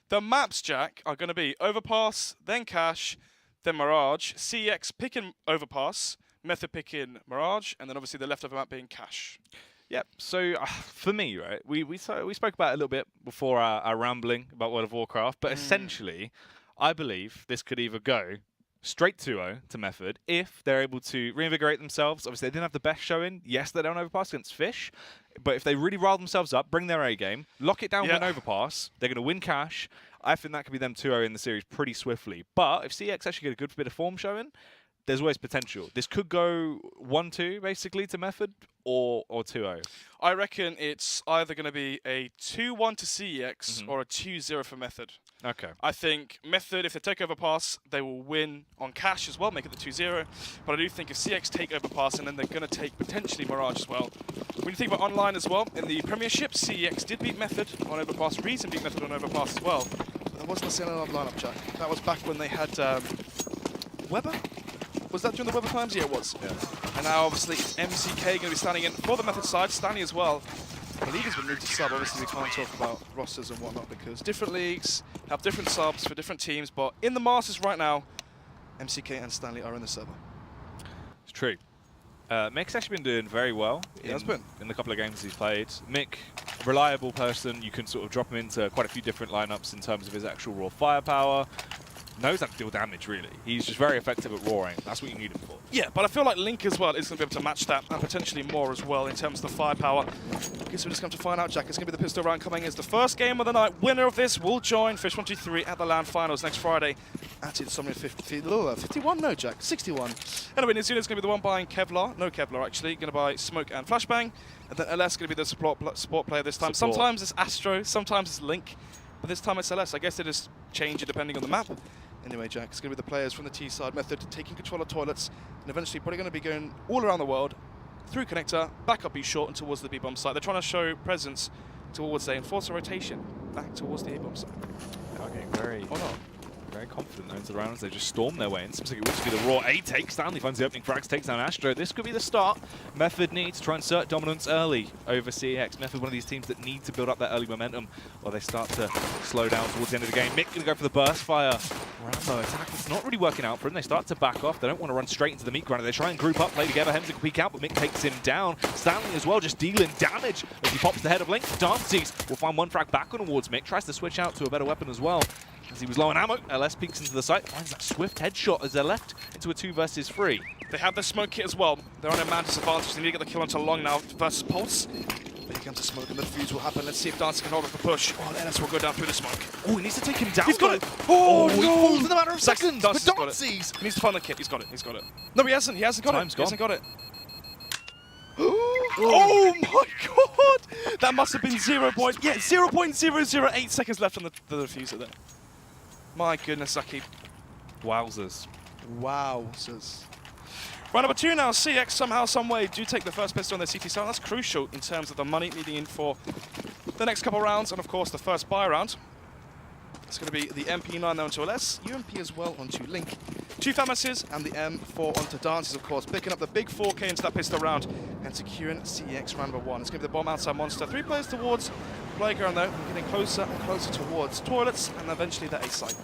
The maps, Jack, are going to be Overpass, then Cache, then Mirage, CeX picking Overpass, Method picking Mirage, and then obviously the leftover map being Cache. Yep. So for me, right, we spoke about it a little bit before our rambling about World of Warcraft, but essentially, I believe this could either go straight 2-0 to Method if they're able to reinvigorate themselves. Obviously, they didn't have the best showing. Yes, they don't overpass against Fish, but if they really rile themselves up, bring their A game, lock it down with an overpass, they're going to win Cache. I think that could be them 2-0 in the series pretty swiftly. But if CeX actually get a good bit of form showing, there's always potential. This could go 1-2 basically to Method or 2-0. I reckon it's either going to be a 2-1 to CeX or a 2-0 for Method. Okay. I think Method, if they take Overpass, they will win on Cache as well, make it the 2-0. But I do think if CeX take Overpass, and then they're going to take potentially Mirage as well. When you think about online as well, in the Premiership, CeX did beat Method on Overpass. Reason beat Method on Overpass as well. But that wasn't the same lineup, Jack. That was back when they had Weber? Was that during the Weber times? Yeah, it was. Yeah. And now, obviously, it's MCK going to be standing in for the Method side. Stanley as well. The league has been moved to sub. Obviously, we can't talk about rosters and whatnot because different leagues have different subs for different teams. But in the Masters right now, MCK and Stanley are in the server. It's true. Mick's actually been doing very well in the couple of games he's played. Mick, reliable person. You can sort of drop him into quite a few different lineups in terms of his actual raw firepower. Knows how to deal damage, really. He's just very effective at roaring. That's what you need him for. Yeah, but I feel like Link as well is going to be able to match that and potentially more as well in terms of the firepower. I guess we're just going to find out, Jack. It's going to be the pistol round coming as the first game of the night. Winner of this will join Fish 123 at the LAN finals next Friday. At Insomnia 51? No, Jack. 61. Anyway, Nizuna's going to be the one buying Kevlar. No Kevlar, actually. Going to buy Smoke and Flashbang. And then LS going to be the support player this time. Sometimes it's Astro, sometimes it's Link. But this time it's LS. I guess they just change it depending on the map. Anyway, Jack, it's going to be the players from the T-side Method taking control of toilets and eventually probably going to be going all around the world through connector, back up B short and towards the B-bomb site. They're trying to show presence towards the enforcer rotation back towards the A-bomb site. They are getting very confident into the rounds. They just storm their way in. Seems like it would be the raw A take. Stanley finds the opening frags, takes down Astro. This could be the start. Method needs to try and assert dominance early over CeX. Method, one of these teams that need to build up that early momentum while they start to slow down towards the end of the game. Mick going to go for the burst fire. Rambo attack. It's not really working out for him. They start to back off. They don't want to run straight into the meat grinder. They try and group up, play together. Hemsik will peek out, but Mick takes him down. Stanley as well, just dealing damage as he pops the head of Link. Dances will find one frag back on towards Mick. Tries to switch out to a better weapon as well. As he was low on ammo, LS peeks into the site, finds that swift headshot as they're left into a 2 versus 3. They have their smoke kit as well. They're on a man disadvantage. They need to get the kill onto Long now versus Pulse. Here comes the smoke and the defuse will happen. Let's see if Dancer can hold off the push. Oh, LS will go down through the smoke. Oh, he needs to take him down. He's got it. Oh, no. he falls in a matter of seconds. But Dancy's Dancy's. He needs to find the kit. He's got it. He's got it. No, he hasn't. He hasn't got it. He hasn't got it. Oh my god! That must have been 0.008 seconds left on the diffuser there. My goodness, Saki. Wowzers. Wowzers. Round number 2 now. CeX somehow, some way do take the first pistol on their CT side. That's crucial in terms of the money needing in for the next couple of rounds, and of course the first buy round. It's going to be the MP9 there onto LS, UMP as well onto Link. 2 Famas's and the M4 onto Dances, of course, picking up the big 4K into that pistol round and securing CeX round number 1. It's going to be the bomb outside monster. 3 players towards playground though, getting closer and closer towards toilets and eventually the A site.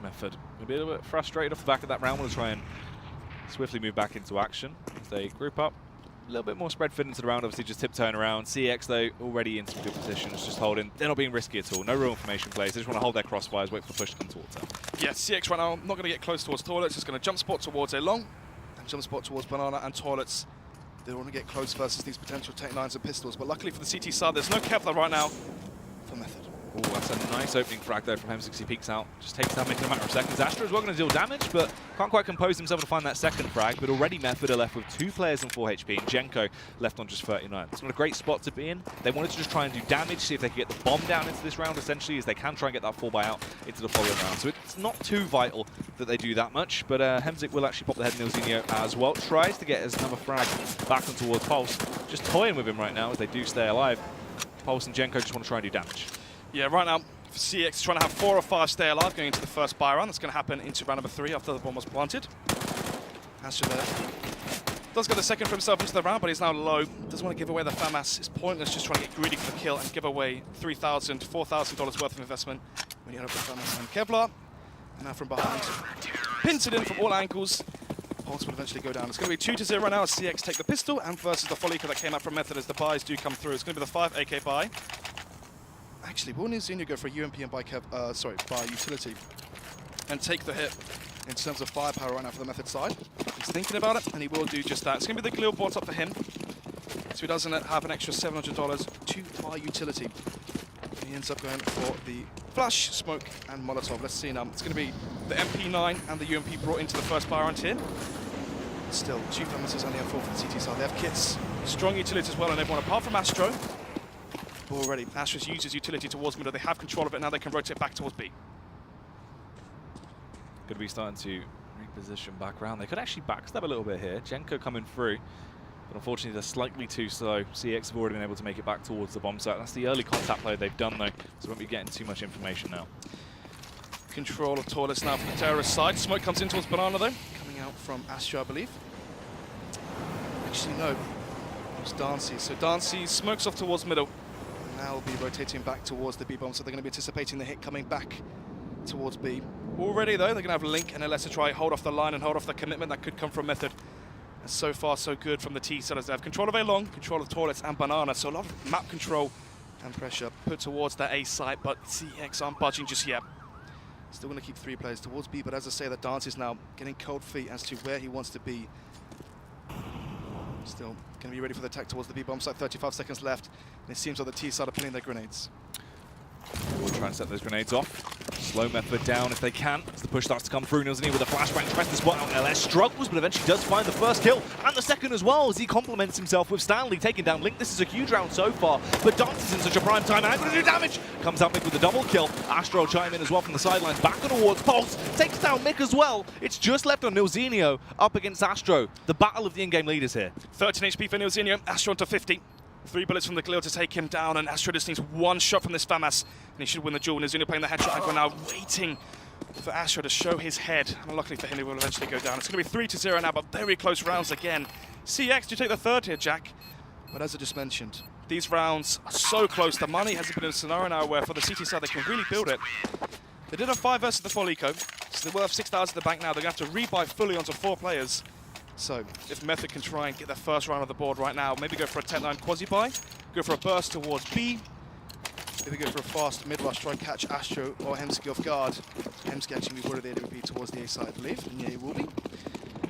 Method will be a little bit frustrated off the back of that round. We'll try and swiftly move back into action as they group up. A little bit more spread fit into the round, obviously just tiptoeing around. CeX, though, already in some good positions, just holding. They're not being risky at all. No real information plays. They just want to hold their crossfires, wait for the push to come towards them. Yeah, CeX right now, not going to get close towards toilets. Just going to jump spot towards A long and jump spot towards banana and toilets. They want to get close versus these potential Tech 9s and pistols. But luckily for the CT side, there's no Kevlar right now for Method. Oh, that's a nice opening frag there from Hemsik. He peeks out, just takes damage in a matter of seconds. Astro as well going to deal damage, but can't quite compose himself to find that second frag. But already Method are left with 2 players on 4 HP, and Jenko left on just 39. It's not a great spot to be in. They wanted to just try and do damage, see if they could get the bomb down into this round, essentially, as they can try and get that 4x out into the following round. So it's not too vital that they do that much, but Hemsik will actually pop the head in Nilzinho as well. Tries to get his number frag back on towards Pulse. Just toying with him right now as they do stay alive. Pulse and Jenko just want to try and do damage. Yeah, right now, CeX trying to have 4 or 5 stay alive going into the first buy round. That's going to happen into round number 3 after the bomb was planted. Astro there. Does get the second for himself into the round, but he's now low. Doesn't want to give away the FAMAS. It's pointless just trying to get greedy for the kill and give away $3,000, $4,000 worth of investment when you end up with FAMAS and Kevlar. And now from behind, pins it in from all angles. Pulse will eventually go down. It's going to be 2-0 now as CeX take the pistol and versus the Follico that came out from Method as the buys do come through. It's going to be the 5 AK buy. Actually, will Newzenia go for a UMP and buy utility and take the hit in terms of firepower right now for the Method side? He's thinking about it, and he will do just that. It's going to be the Gleel bot up for him, so he doesn't have an extra $700 to buy utility. And he ends up going for the flash, smoke, and Molotov. Let's see now. It's going to be the MP9 and the UMP brought into the first buy round here. Still, 2 FAMASs only have 4 for the CT side. They have kits, strong utility as well, and everyone apart from Astro. Already, Astro's used his utility towards middle. They have control of it, now they can rotate back towards B. Going to be starting to reposition back round. They could actually backstab a little bit here. Jenko coming through, but unfortunately they're slightly too slow. CeX have already been able to make it back towards the bomb site. That's the early contact play they've done though, so we won't be getting too much information now. Control of toilets now from the terrorist side. Smoke comes in towards Banana though, coming out from Astro, I believe. Actually, no, it was Dancy. So Dancy smokes off towards middle. Now will be rotating back towards the B bomb, so they're going to be anticipating the hit coming back towards B. Already though, they're going to have Link and LS to try hold off the line and hold off the commitment that could come from Method. And so far so good from the T side as they have control of A long, control of toilets and Banana, so a lot of map control and pressure put towards that A site, but CeX aren't budging just yet. Still going to keep 3 players towards B, but as I say, the Dance is now getting cold feet as to where he wants to be. Still going to be ready for the attack towards the B bomb site. 35 seconds left, and it seems like the T side are pinning their grenades. We'll try and set those grenades off. Slow Method down if they can. As the push starts to come through, Nilzini with a flashbang to press the spot out. LS struggles, but eventually does find the first kill and the second as well as he complements himself with Stanley taking down Link. This is a huge round so far, but Dance is in such a prime time and going to do damage. Comes out Mick with a double kill. Astro chime in as well from the sidelines, back towards Pulse. Takes down Mick as well. It's just left on Nilzinho up against Astro. The battle of the in-game leaders here. 13 HP for Nilzinho, Astro onto 50. 3 bullets from the Gleel to take him down, and Astro just needs 1 shot from this FAMAS, and he should win the duel. Nilzinho playing the headshot angle now, waiting for Astro to show his head. And luckily for him, he will eventually go down. It's going to be 3-0 now, but very close rounds again. CeX do take the 3rd here, Jack. But as I just mentioned, these rounds are so close. The money hasn't been in a scenario now where for the CT side they can really build it. They did have 5 versus the Follico, so they will have 6,000 in the bank now. They're going to have to rebuy fully onto 4 players. So, if Method can try and get their first round of the board right now, maybe go for a 10-9 quasi-buy, go for a burst towards B, maybe go for a fast mid-rush, try and catch Astro or Hemsky off guard. Hemsky actually will be there to be towards the A side, I believe, and yeah, he will be.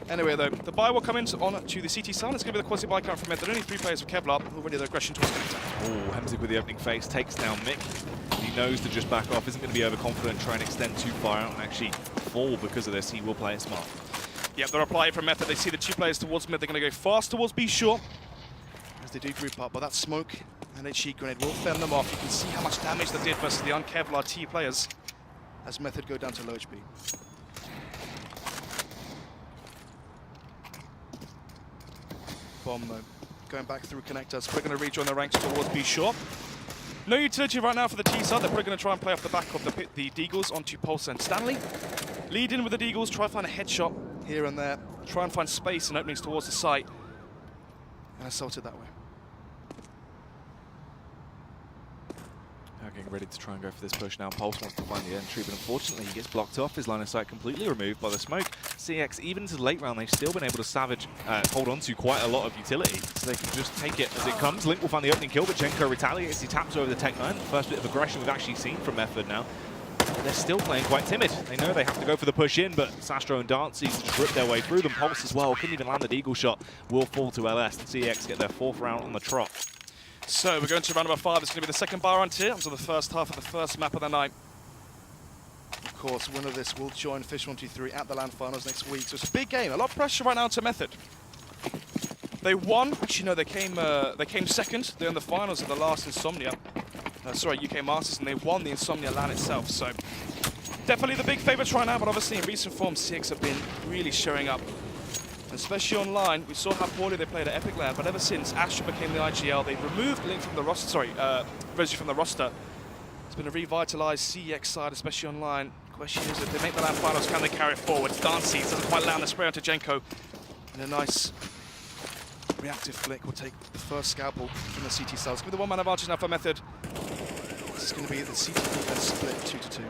Anyway, though, the buy will come in on to the CT side. It's going to be the quasi-buy count from Method. Only 3 players with Kevlar, already their aggression towards the attack. Oh, Hemsky with the opening face takes down Mick. He knows to just back off, isn't going to be overconfident, try and extend too far out and actually fall because of this. He will play it smart. Yep, they're applying from Method. They see the 2 players towards mid. They're going to go fast towards B short as they do group up. But that smoke and a cheat grenade will fend them off. You can see how much damage they did versus the un-Kevlar T players as Method go down to low HP. Bomb though, going back through connectors. We're going to rejoin the ranks towards B short. No utility right now for the T side. They're probably going to try and play off the back of the Deagles onto Pulse and Stanley. Lead in with the Deagles, try to find a headshot here and there. Try and find space and openings towards the site. And assault it that way. Now getting ready to try and go for this push now. Pulse wants to find the entry, but unfortunately he gets blocked off. His line of sight completely removed by the smoke. CeX, even into the late round, they've still been able to hold on to quite a lot of utility. So they can just take it as it comes. Link will find the opening kill, but Jenko retaliates. He taps over the Tech-9. The first bit of aggression we've actually seen from Method now. They're still playing quite timid. They know they have to go for the push in, but Sastro and Dancy just rip their way through them. Pulse as well, couldn't even land the Deagle shot. Will fall to LS, and CeX get their 4th round on the trot. So we're going to round number 5. It's going to be the second bar round here, until the first half of the first map of the night. Of course, winner of this will join Fish 123 at the LAN finals next week. So it's a big game. A lot of pressure right now to Method. They won. Actually, no, they came second. They're in the finals of the last Insomnia. UK Masters, and they won the Insomnia LAN itself. So definitely the big favourites right now, but obviously in recent form, CeX have been really showing up. Especially online, we saw how poorly they played at Epic LAN, but ever since Astro became the IGL, they removed Link from the roster, Reggie from the roster. It's been a revitalised CeX side, especially online. The question is, if they make the LAN finals, can they carry it forward? Dancy doesn't quite land the spray onto Jenko. And a nice reactive flick will take the first scalpel from the CT side. It's going to be the one-man advantage now for Method. This is going to be the CT defense split 2-2. You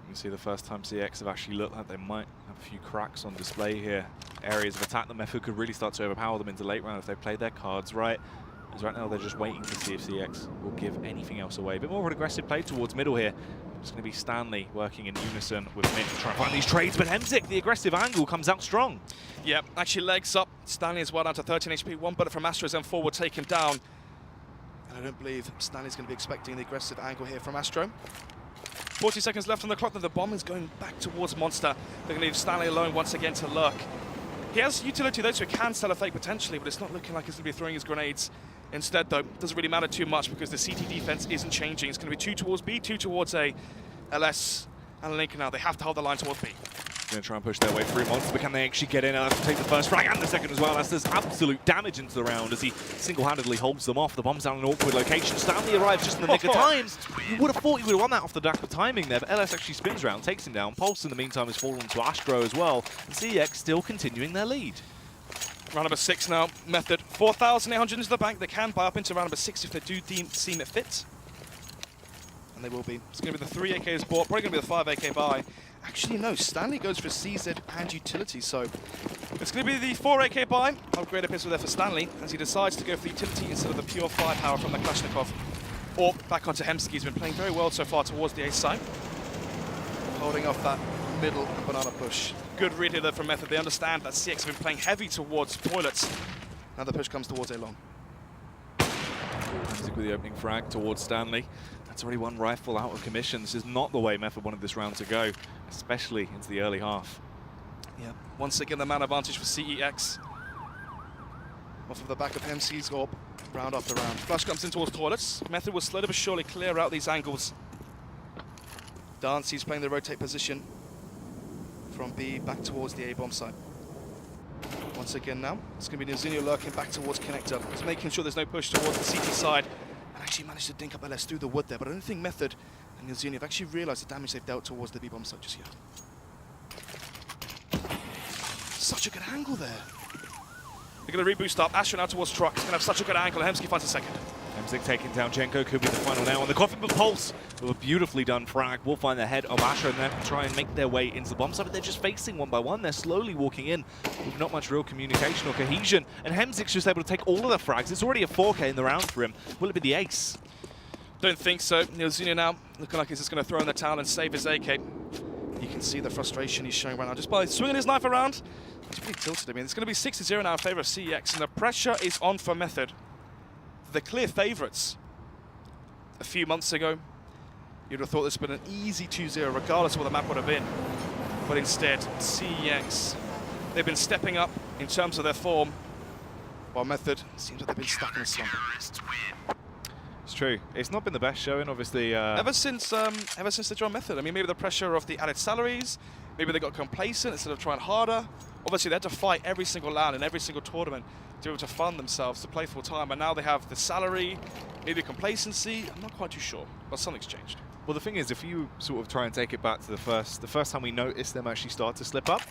can see the first time CeX have actually looked like they might have a few cracks on display here. Areas of attack that Method could really start to overpower them into late round if they played their cards right. As right now they're just waiting to see if CeX will give anything else away. A bit more of an aggressive play towards middle here. It's going to be Stanley working in unison with Mick trying to find these trades, but Hemzik, the aggressive angle, comes out strong. Yeah, actually legs up. Stanley as well down to 13 HP. One bullet from Astro's M4 will take him down. And I don't believe Stanley's going to be expecting the aggressive angle here from Astro. 40 seconds left on the clock, then the bomb is going back towards Monster. They're going to leave Stanley alone once again to lurk. He has utility though, so he can sell a fake potentially, but it's not looking like he's going to be throwing his grenades. Instead though, doesn't really matter too much because the CT defense isn't changing. It's going to be 2 towards B, 2 towards A. LS and Link now, they have to hold the line towards B. Going to try and push their way through Monster, but can they actually get in? They'll have to take the first frag and the second as well. That's does absolute damage into the round as he single-handedly holds them off. The bomb's down in an awkward location. Stanley arrives just in the nick of time. You would have thought he would have won that off the back of timing there, but LS actually spins around, takes him down. Pulse in the meantime has fallen to Astro as well. And CeX still continuing their lead. Round number 6 now, Method. 4,800 into the bank. They can buy up into round number 6 if they do seem it fit. And they will be. It's going to be the 3 AKs bought, probably going to be the 5 AK buy. Actually, no, Stanley goes for CZ and utility, so it's going to be the 4 AK buy. Upgraded pistol there for Stanley as he decides to go for the utility instead of the pure firepower from the Kalashnikov. Or back onto Hemsky. He's been playing very well so far towards the A side. Holding off that middle banana push. Good read here though from Method. They understand that CeX have been playing heavy towards toilets. Now the push comes towards A long. With the opening frag towards Stanley. That's already one rifle out of commission. This is not the way Method wanted this round to go, especially into the early half. Yeah, once again the man advantage for CEX. Off of the back of MC's orb, round after round. Flash comes in towards toilets. Method will slowly but surely clear out these angles. Dancy's playing the rotate position from B back towards the A bomb site. Once again now, it's going to be Nilzinho lurking back towards connector. He's making sure there's no push towards the CT side. And actually managed to dink up LS through the wood there, but I don't think Method and Nilzinho have actually realised the damage they've dealt towards the B bomb site just yet. Such a good angle there. They're going to reboost up. Astro now towards truck. He's going to have such a good angle. Hemsky finds a second. Hemzik taking down Jenko, could be the final now on the coffin, but Pulse with a beautifully done frag will find the head of Astro and then try and make their way into the bomb site, but they're just facing one by one. They're slowly walking in with not much real communication or cohesion, and Hemzik's just able to take all of the frags. It's already a 4K in the round for him. Will it be the ace? Don't think so. Nilzinho now looking like he's just going to throw in the towel and save his AK. You can see the frustration he's showing right now just by swinging his knife around. He's pretty tilted. I mean, it's going to be 6-0 now in favour of CeX, and the pressure is on for Method. The clear favourites. A few months ago, you'd have thought this would have been an easy 2-0, regardless of what the map would have been. But instead, CeX, they've been stepping up in terms of their form, while Method seems like they've been stuck in a slump. It's true. It's not been the best showing, obviously. Ever since they joined Method. I mean, maybe the pressure of the added salaries, maybe they got complacent instead of trying harder. Obviously, they had to fight every single LAN in every single tournament to be able to fund themselves to play full time, and now they have the salary, maybe complacency. I'm not quite too sure, but something's changed. Well, the thing is, if you sort of try and take it back to the first time we noticed them actually start to slip up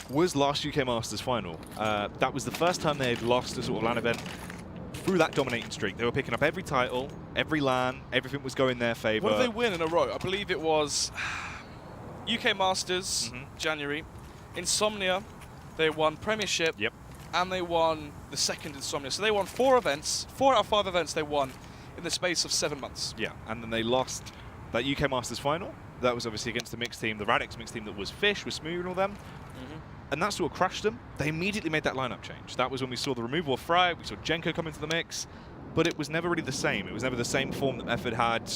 was last UK Masters final. That was the first time they had lost a sort of LAN event through that dominating streak. They were picking up every title, every LAN, everything was going their favour. What did they win in a row? I believe it was UK Masters, January. Insomnia, they won Premiership. Yep. And they won the second Insomnia. So they won 4 events, 4 out of 5 events they won in the space of 7 months. Yeah, and then they lost that UK Masters final. That was obviously against the mixed team, the Radix mixed team that was Fish, with Smooth and all them. And that sort of crushed them. They immediately made that lineup change. That was when we saw the removal of Fry, we saw Jenko come into the mix, but it was never really the same. It was never the same form that Method had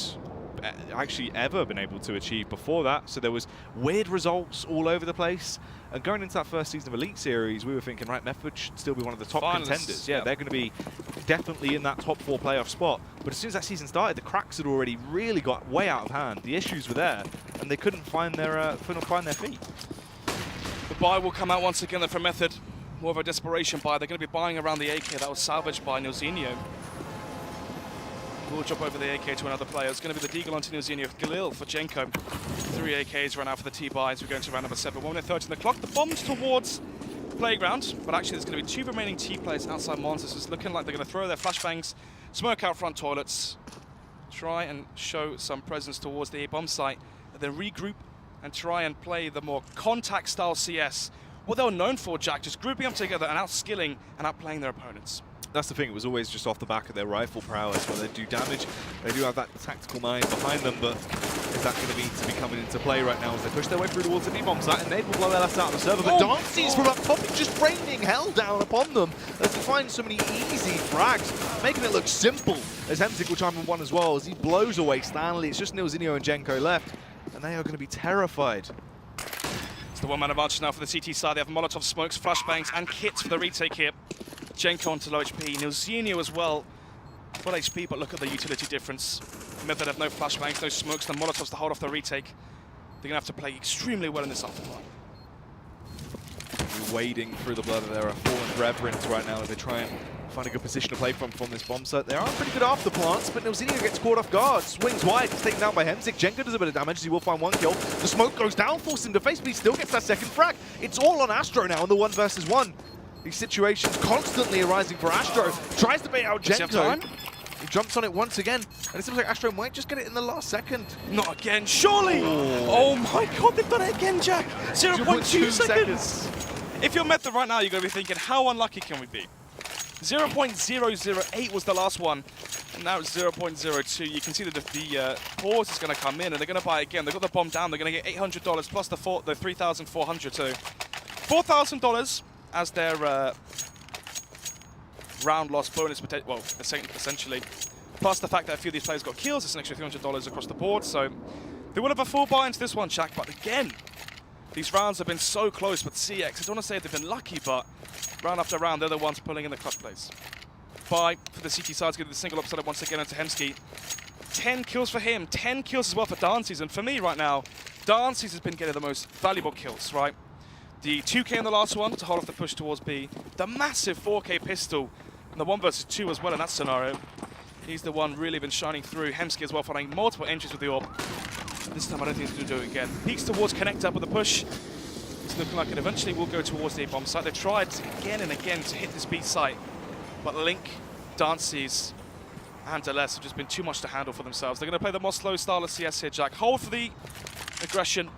actually ever been able to achieve before that. So there was weird results all over the place. And going into that first season of Elite Series, we were thinking, right, Method should still be one of the top contenders. Yeah, they're going to be definitely in that top 4 playoff spot. But as soon as that season started, the cracks had already really got way out of hand. The issues were there, and they couldn't find their feet. The buy will come out once again from Method. More of a desperation buy. They're going to be buying around the AK that was salvaged by Nilzinho. We'll drop over the AK to another player. It's going to be the Deagle onto Nilzinho. Galil for Jenko. 3 AKs run out for the T-buys. We're going to round number 7. 1 minute 30 on the clock. The bombs towards playground, but actually there's going to be 2 remaining T players outside Monsters. It's looking like they're going to throw their flashbangs, smoke out front toilets, try and show some presence towards the A bomb site, and then regroup and try and play the more contact style CS. What they were known for, Jack, just grouping them together and outskilling and outplaying their opponents. That's the thing, it was always just off the back of their rifle prowess where they do damage. They do have that tactical mind behind them, but is that going to be coming into play right now as they push their way through towards the B-bomb site, and Nate will blow LS out of the server, but Dancy's from up top just raining hell down upon them as he finds so many easy frags, making it look simple as Hemzik will chime in one as well as he blows away Stanley. It's just Nilzinho and Jenko left, and they are going to be terrified. It's the one-man advantage now for the CT side. They have Molotov smokes, flashbangs, and kits for the retake here. Jenko onto low HP, Nilzinho as well, full HP, but look at the utility difference. Method have no flashbangs, no smokes, the Molotovs to hold off the retake. They're going to have to play extremely well in this aftermath. Wading through the blood of their fallen brethren right now as they try and find a good position to play from this bomb site. They are pretty good after plants, but Nilzinho gets caught off guard. Swings wide, he's taken down by Hemzik. Jenko does a bit of damage as he will find 1 kill. The smoke goes down, forcing him to face, but he still gets that second frag. It's all on Astro now in the 1 versus 1. These situations constantly arising for Astro. Tries to bait out Jenko. He jumps on it once again, and it seems like Astro might just get it in the last second. Not again, surely! Oh my god, they've done it again, Jack! 0.2 seconds! If you're Method right now, you're going to be thinking, how unlucky can we be? 0.008 was the last one, and now it's 0.02. You can see that the pause is going to come in, and they're going to buy again. They've got the bomb down, they're going to get $800 plus the $3,400, so $4,000 as their round loss bonus, well, essentially. Plus the fact that a few of these players got kills, it's an extra $300 across the board, so they will have a full buy into this one, Jack, but again, these rounds have been so close with CeX. I don't want to say they've been lucky, but round after round, they're the ones pulling in the clutch plays. Buy for the CT side, going to the single upside once again into Hemsky. 10 kills for him, 10 kills as well for Dancy's, and for me right now, Dancy's has been getting the most valuable kills, right? The 2K in the last one to hold off the push towards B. The massive 4K pistol in the 1 versus 2 as well in that scenario. He's the one really been shining through. Hemsky as well, finding multiple entries with the orb. This time I don't think he's going to do it again. Peeks towards connect up with the push. It's looking like it eventually will go towards the A-bomb site. They tried again and again to hit this B site, but Link, Dancy's, and LS have just been too much to handle for themselves. They're going to play the more slow style of CS here, Jack. Hold for the aggression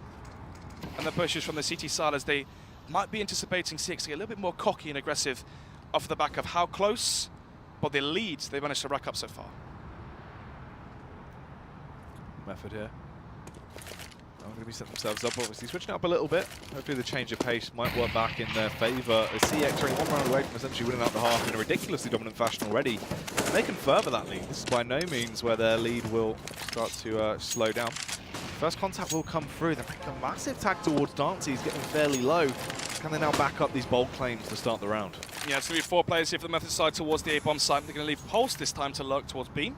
and the pushes from the CT side as they might be anticipating CeX to get a little bit more cocky and aggressive off the back of how close, but the leads they've managed to rack up so far. Method here. They're going to be setting themselves up, obviously switching up a little bit. Hopefully the change of pace might work back in their favour as CeX are 1 round away from essentially winning out the half in a ridiculously dominant fashion already. And they can further that lead. This is by no means where their lead will start to slow down. First contact will come through. They're making a massive tag towards Dancy. He's getting fairly low. Can they now back up these bold claims to start the round? Yeah, it's going to be 4 players here for the Method side towards the A-bomb site. They're going to leave Pulse this time to lurk towards B.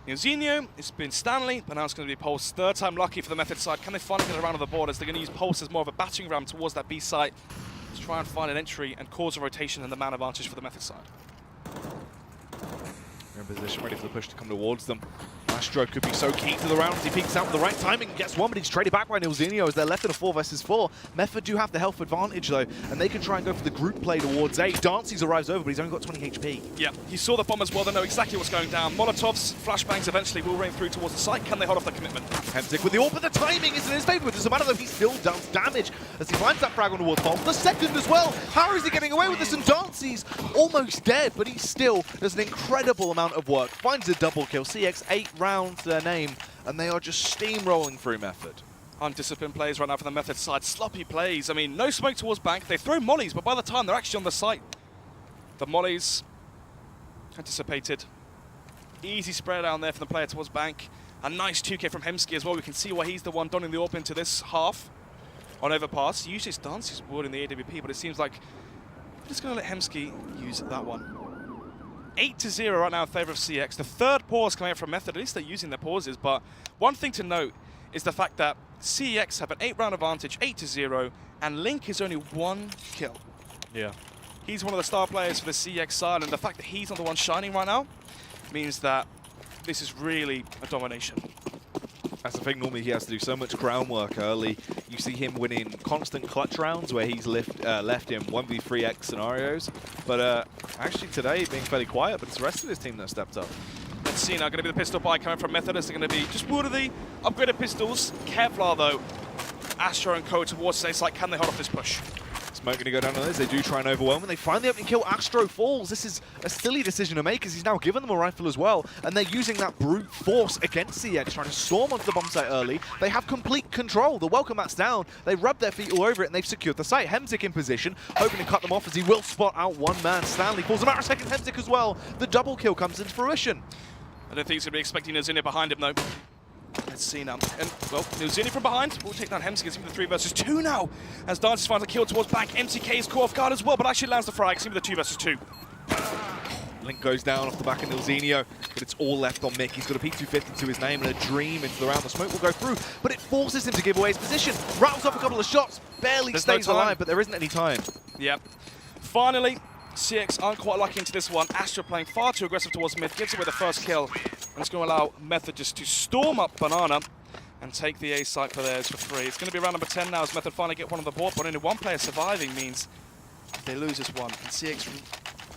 Nilzinho, it's been Stanley, but now it's going to be Pulse. 3rd time lucky for the Method side. Can they finally get around on the board as they're going to use Pulse as more of a battering ram towards that B site to try and find an entry and cause a rotation and the man advantage for the Method side. They're in position, ready for the push to come towards them. Astro could be so key to the round as he peeks out with the right timing and gets one, but he's traded back by Nilzinho as they're left in a 4 versus 4. Method do have the health advantage though, and they can try and go for the group play towards A. Dancy's arrives over, but he's only got 20 HP. Yeah, he saw the bomb as well, they know exactly what's going down. Molotovs, flashbangs eventually will rain through towards the site. Can they hold off the commitment? Hemzik with the orb, but the timing isn't in his favour. It doesn't matter though, he still does damage as he finds that frag on towards Bolt. The second as well. How is he getting away with this? And Dancy's almost dead, but he still does an incredible amount of work. Finds a double kill. CeX 8 rounds to their name, and they are just steamrolling through Method. Undisciplined plays right now for the Method side. Sloppy plays. I mean, no smoke towards bank. They throw mollies, but by the time they're actually on the site, the mollies anticipated. Easy spread down there for the player towards bank. A nice 2K from Hemsky as well. We can see why he's the one donning the AWP into this half on overpass. Usually it's Dancy's ward in the AWP, but it seems like we're just going to let Hemsky use that one. 8-0 right now in favour of CeX. The 3rd pause coming out from Method. At least they're using their pauses, but one thing to note is the fact that CeX have an 8-round advantage, 8-0, and Link is only 1 kill. Yeah. He's one of the star players for the CeX side, and the fact that he's not the one shining right now means that this is really a domination. That's the thing, normally he has to do so much groundwork early. You see him winning constant clutch rounds where he's left in 1v3x scenarios. But actually today being fairly quiet, but it's the rest of his team that stepped up. Let's see now, going to be the pistol buy coming from Method. They're going to be just one of the upgraded pistols. Kevlar though, Astro and Co towards States like, can they hold off this push? Smoke going to go down on this. They do try and overwhelm, and they find the opening kill. Astro falls. This is a silly decision to make because he's now given them a rifle as well, and they're using that brute force against CeX, trying to storm onto the bomb site early. They have complete control. The welcome mat's down. They rub their feet all over it, and they've secured the site. Hemzik in position, hoping to cut them off as he will spot out one man. Stanley falls a matter of seconds. Hemzik as well. The double kill comes into fruition. I don't think he's going to be expecting Nilzini behind him though. Let's see now. And, well, Nilzini from behind. We'll take down Hemzik. It's going to be the 3 versus 2 now. As Dances finds a kill towards back. MCK is caught off guard as well, but actually lands the frag. It's going to be the 2 versus 2. Link goes down off the back of Nilzinho, but it's all left on Mick. He's got a P250 to his name and a dream into the round. The smoke will go through, but it forces him to give away his position. Rattles off a couple of shots, barely stays alive, but there isn't any time. Yep. Finally, CeX aren't quite lucky into this one. Astro playing far too aggressive towards mid, gives away the first kill. And it's going to allow Method just to storm up Banana and take the A site for theirs for free. It's going to be round number 10 now as Method finally get one on the board, but only one player surviving means if they lose this one, and CeX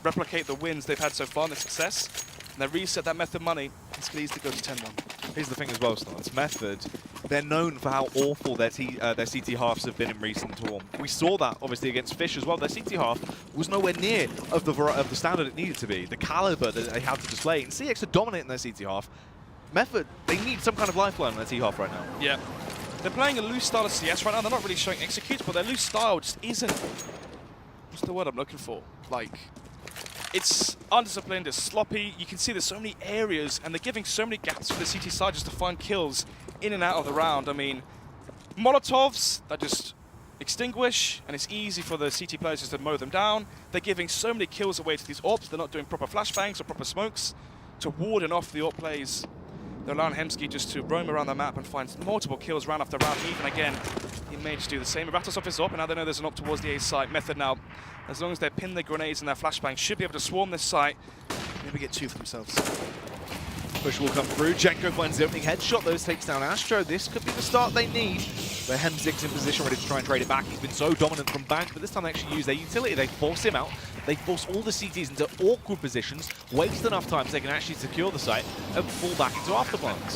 replicate the wins they've had so far and the success, and they reset that Method money, this could easily go to 10-1. Here's the thing as well, Stance. Method, they're known for how awful their CT halves have been in recent form. We saw that, obviously, against Fish as well. Their CT half was nowhere near of the standard it needed to be, the caliber that they had to display. And CeX are dominating their CT half. Method, they need some kind of lifeline on their T half right now. Yeah. They're playing a loose style of CS right now. They're not really showing executes, but their loose style just isn't... What's the word I'm looking for? Like... It's undisciplined, it's sloppy, you can see there's so many areas and they're giving so many gaps for the CT side just to find kills in and out of the round. I mean, Molotovs that just extinguish and it's easy for the CT players just to mow them down. They're giving so many kills away to these AWPs, they're not doing proper flashbangs or proper smokes to warden off the AWP plays. They're allowing Hemsky just to roam around the map and find multiple kills round after round. Even again, he may just do the same. He rattles off his AWP and now they know there's an AWP towards the A site. Method now, as long as they pin their grenades and their flashbangs, should be able to swarm this site. Maybe get 2 for themselves. Push will come through. Jenko finds the opening headshot. Those takes down Astro. This could be the start they need. Where Hemzik's in position, ready to try and trade it back. He's been so dominant from bank, but this time they actually use their utility. They force him out. They force all the CTs into awkward positions, waste enough time so they can actually secure the site, and fall back into afterburns.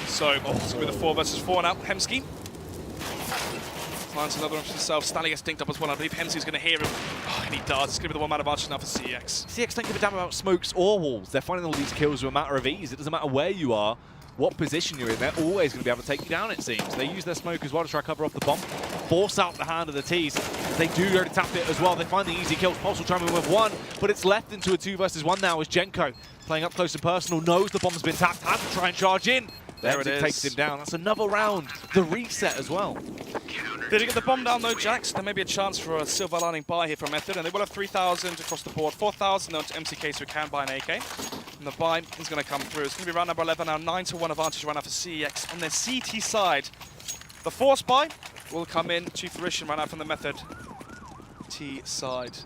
So, it's going to be the 4 versus 4 now. Hemsky finds another one for himself. Stanley gets dinked up as well. I believe Hemsky's going to hear him. Oh, and he does. It's going to be the 1 man advantage now for CeX. CeX don't give a damn about smokes or walls. They're finding all these kills with a matter of ease. It doesn't matter where you are, what position you're in. They're always going to be able to take you down, it seems. They use their smoke as well to try to cover off the bomb, force out the hand of the T's. They do go to tap it as well. They find the easy kills. Pulse will try and win with 1, but it's left into a 2 versus 1 now as Jenko, playing up close and personal, knows the bomb's been tapped, has to try and charge in. There it is. Takes him down. That's another round. The reset as well. Did he get the bomb down though, Jax? There may be a chance for a silver lining buy here from Method, and they will have 3,000 across the board, 4,000 onto MCK, so we can buy an AK. And the buy is going to come through. It's going to be round number 11 now, 9-1 advantage right now for CeX on their CT side. The force buy will come in to fruition right now from the Method T side.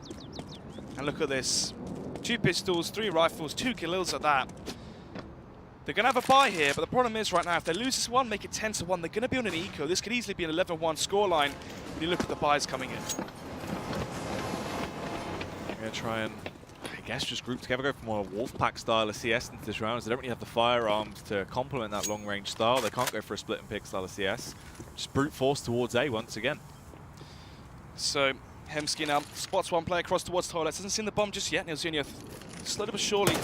And look at this. 2 pistols, 3 rifles, 2 kills at that. They're going to have a buy here, but the problem is right now, if they lose this one, make it 10-1, they're going to be on an eco. This could easily be an 11-1 scoreline when you look at the buys coming in. I'm going to try and, I guess, just group together, go for more Wolfpack style of CS into this round. They don't really have the firearms to complement that long-range style. They can't go for a split and pick style of CS. Just brute force towards A once again. So, Hemsky now spots 1 player across towards toilets. Hasn't seen the bomb just yet. Nilzinho slowly but surely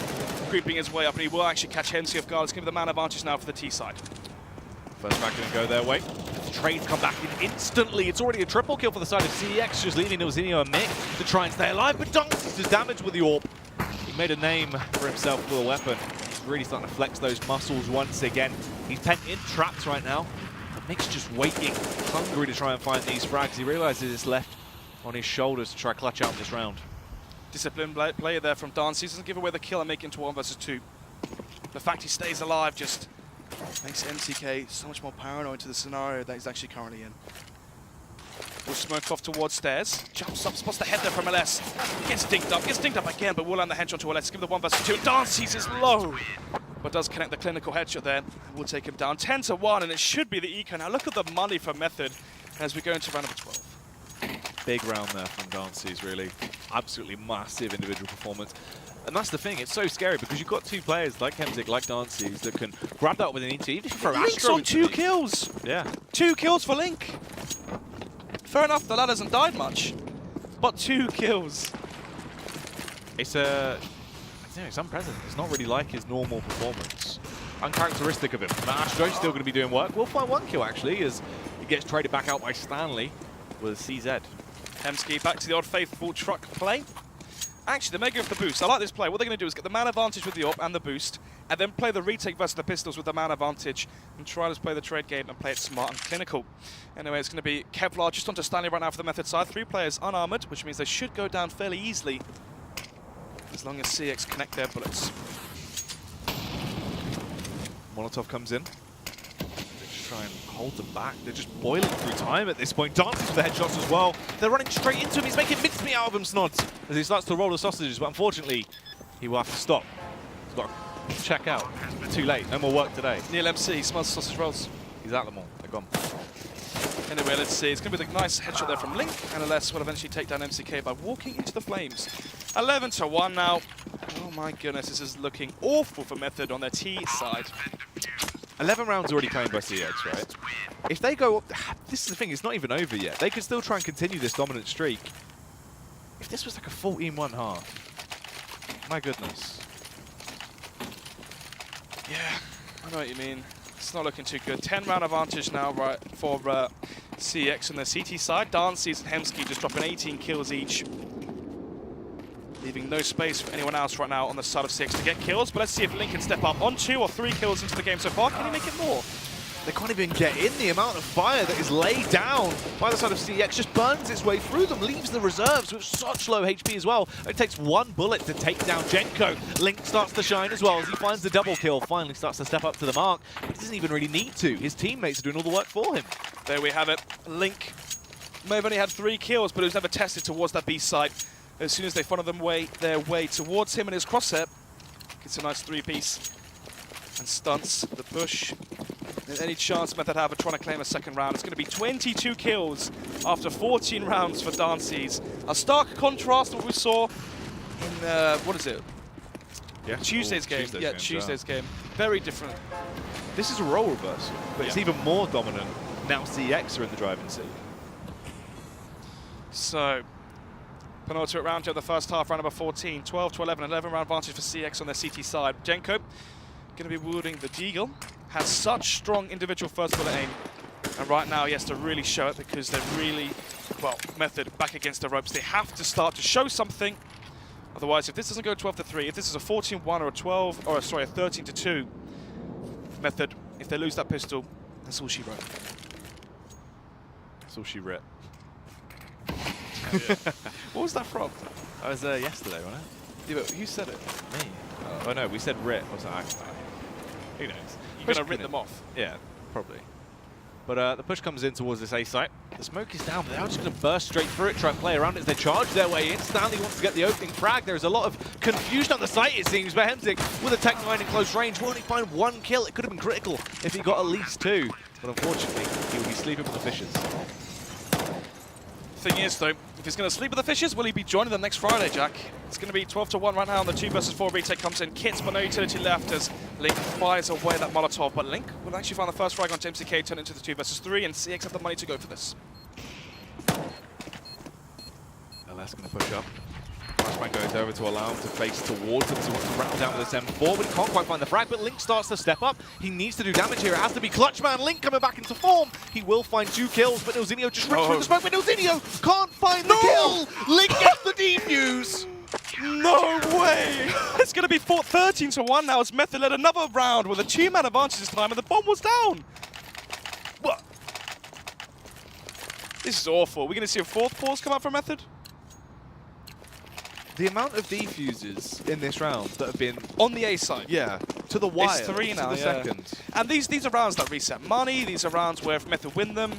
creeping his way up, and he will actually catch Hemsky off guard. It's going to be the man advantage now for the T side. First frag going to go their way. The trades come back in instantly. It's already a triple kill for the side of CeX, just leaving Nilzinho and Mick to try and stay alive, but Dunks does damage with the AWP. He made a name for himself with a weapon. He's really starting to flex those muscles once again. He's pent in traps right now. But Mick's just waiting, hungry to try and find these frags. He realizes it's left on his shoulders to try clutch out this round. Disciplined player there from Dance. He doesn't give away the kill and make it into 1 versus 2. The fact he stays alive just makes MCK so much more paranoid into the scenario that he's actually currently in. Will smoke off towards stairs. Jumps up, spots the head there from LS. Gets dinked up again, but will land the headshot to LS. Give the 1 versus 2. Dance sees his low. but does connect the clinical headshot there. We'll take him down 10-1, and it should be the eco. Now look at the money for Method as we go into round number 12. Big round there from Dances, really. Absolutely massive individual performance. And that's the thing, it's so scary because you've got two players like Hemzik, like Dances, that can grab that with an ET. Even if you throw Link's Astro on into 2 these. kills. Yeah. 2 kills for Link. Fair enough, the lad hasn't died much, but 2 kills. It's it's unprecedented. It's not really like his normal performance. Uncharacteristic of him. But Astro's still going to be doing work. We'll find 1 kill actually as he gets traded back out by Stanley with CZ. Hemsky back to the odd faithful truck play. Actually, they may go for the boost. I like this play. What they're going to do is get the man advantage with the AWP and the boost, and then play the retake versus the pistols with the man advantage, and try to play the trade game and play it smart and clinical. Anyway, it's going to be Kevlar just onto Stanley right now for the Method side. 3 players unarmored, which means they should go down fairly easily, as long as CeX connect their bullets. Molotov comes in. They just try and hold them back. They're just boiling through time at this point. Dances for the headshots as well. They're running straight into him. He's making mincemeat out of him, Snods, as he starts to roll the sausages. But unfortunately, he will have to stop. He's got to check out. Too late. No more work today. Neil MC smells sausage rolls. He's at them all. They're gone. Anyway, let's see. It's going to be the nice headshot there from Link, and LS will eventually take down MCK by walking into the flames. 11-1 now. Oh my goodness, this is looking awful for Method on their T side. 11 rounds already claimed by CeX, right? If they go up, this is the thing, it's not even over yet. They could still try and continue this dominant streak. If this was like a 14-1 half, my goodness. Yeah, I know what you mean. It's not looking too good. 10-round advantage now, right, for CeX on the CT side. Dances and Hemsky just dropping 18 kills each, leaving no space for anyone else right now on the side of CeX to get kills. But let's see if Link can step up on 2 or 3 kills into the game so far. Can he make it more? They can't even get in. The amount of fire that is laid down by the side of CeX just burns its way through them, leaves the reserves with such low HP as well. It takes 1 bullet to take down Jenko. Link starts to shine as well as he finds the double kill, finally starts to step up to the mark. He doesn't even really need to. His teammates are doing all the work for him. There we have it. Link may have only had 3 kills, but it was never tested towards that B site. As soon as they follow their way towards him and his crosshair, gets a nice 3-piece and stunts the push. And any chance Method have of trying to claim a second round. It's going to be 22 kills after 14 rounds for Dances. A stark contrast to what we saw in, what is it? Yeah. Tuesday's game. Tuesday's game. Very different. This is a role reversal, but it's even more dominant now CeX are in the driving seat. So, penultimate round of the first half, round number 14. 12-11, 11-round advantage for CeX on their CT side. Jenko going to be wielding the Deagle. Has such strong individual first bullet aim. And right now he has to really show it because they're really, well, Method back against the ropes. They have to start to show something. Otherwise, if this doesn't go 12-3, if this is a 14-1 or a 12, or sorry, a 13-2 Method, if they lose that pistol, that's all she wrote. That's all she writ. What was that from? That was yesterday, wasn't it? Yeah, but who said it? Me. Oh no, we said writ. Was that who knows? You're going to rip them off. Yeah, probably. But the push comes in towards this A site. The smoke is down, but they're just going to burst straight through it, try and play around it as they charge their way in. Stanley wants to get the opening frag. There's a lot of confusion on the site, it seems, but Hemzik with a Tech 9 in close range will only find 1 kill. It could have been critical if he got at least 2, but unfortunately, he will be sleeping with the fishes. Thing is, though, if he's going to sleep with the fishes, will he be joining them next Friday, Jack? It's going to be 12-1 right now, and the 2 versus 4 retake comes in. Kits, but no utility left as Link fires away that Molotov. But Link will actually find the first frag on MCK, turn into the 2 versus 3, and CeX have the money to go for this. LS going to push up. Flashbang goes over to allow him to face towards him, so he wants to round down with this M4, but he can't quite find the frag, but Link starts to step up. He needs to do damage here. It has to be Clutch Man. Link coming back into form. He will find 2 kills, but Nilzinho just rips through the smoke, but Nilzinho can't find the kill. Link gets the defuse. No way! It's going to be 13-1 now as Method led another round with a 2-man advantage this time, and the bomb was down. What? This is awful. We're going to see a 4th pause come out from Method? The amount of defuses in this round that have been on the A side. Yeah, to the wire. It's 3 now, to the second. And these are rounds that reset money. These are rounds where if Method win them,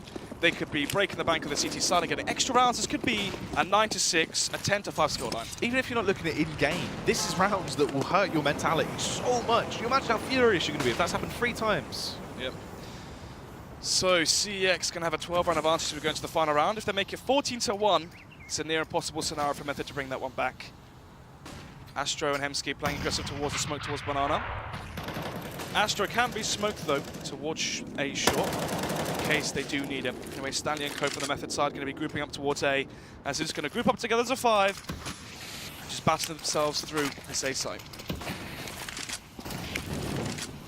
they could be breaking the bank of the CT side and getting extra rounds. This could be a 9-6, a 10-5 scoreline. Even if you're not looking at in-game, this is rounds that will hurt your mentality so much. You imagine how furious you're going to be if that's happened 3 times. Yep. So CeX can have a 12-round advantage as we go into the final round. If they make it 14-1, it's a near impossible scenario for Method to bring that one back. Astro and Hemsky playing aggressive towards the smoke towards Banana. Astro can be smoked though towards A short in case they do need him. Anyway, Stanley and Co from the Method side going to be grouping up towards A, as it's going to group up together as a 5, and just battle themselves through this A side.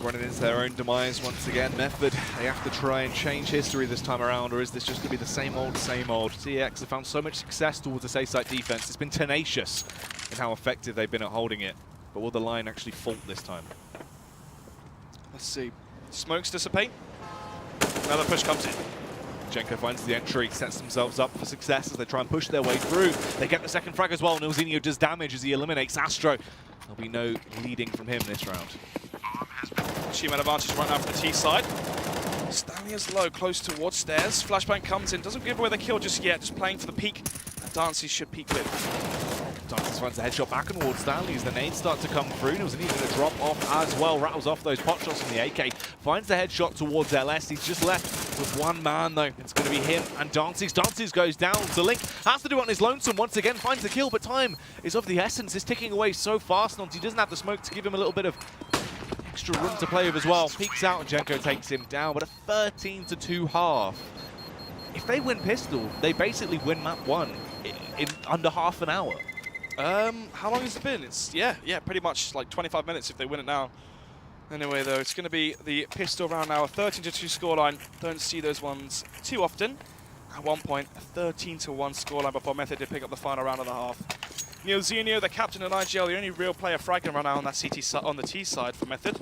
Running into their own demise once again. Method, they have to try and change history this time around, or is this just going to be the same old, same old? CeX have found so much success towards this A-site defense. It's been tenacious in how effective they've been at holding it. But will the line actually fault this time? Let's see. Smokes dissipate. Another push comes in. Jenko finds the entry, sets themselves up for success as they try and push their way through. They get the second frag as well. Nilzinho does damage as he eliminates Astro. There'll be no leading from him this round. Human advantage right now from the T side. Stanley is low, close towards stairs. Flashbang comes in, doesn't give away the kill just yet, just playing for the peak. And Dancy should peek with. Dancy finds a headshot back towards Stanley as the nades start to come through. Nilzinho going to drop off as well, rattles off those pot shots from the AK. Finds the headshot towards LS. He's just left with one man though. It's going to be him and Dancy's. Dancy's goes down. So Link has to do it on his lonesome once again, finds the kill, but time is of the essence. It's ticking away so fast. He doesn't have the smoke to give him a little bit of extra room to play with as well. Peeks out and Jenko takes him down, but a 13-2 half. If they win pistol, they basically win map 1 in under half an hour. How long has it been? It's, yeah, pretty much like 25 minutes if they win it now. Anyway, though, it's going to be the pistol round now, a 13-2 scoreline. Don't see those ones too often. At one point, a 13-1 scoreline before Method did pick up the final round of the half. Nilzinho, the captain of IGL, the only real player fragging right now on that on the T side for Method.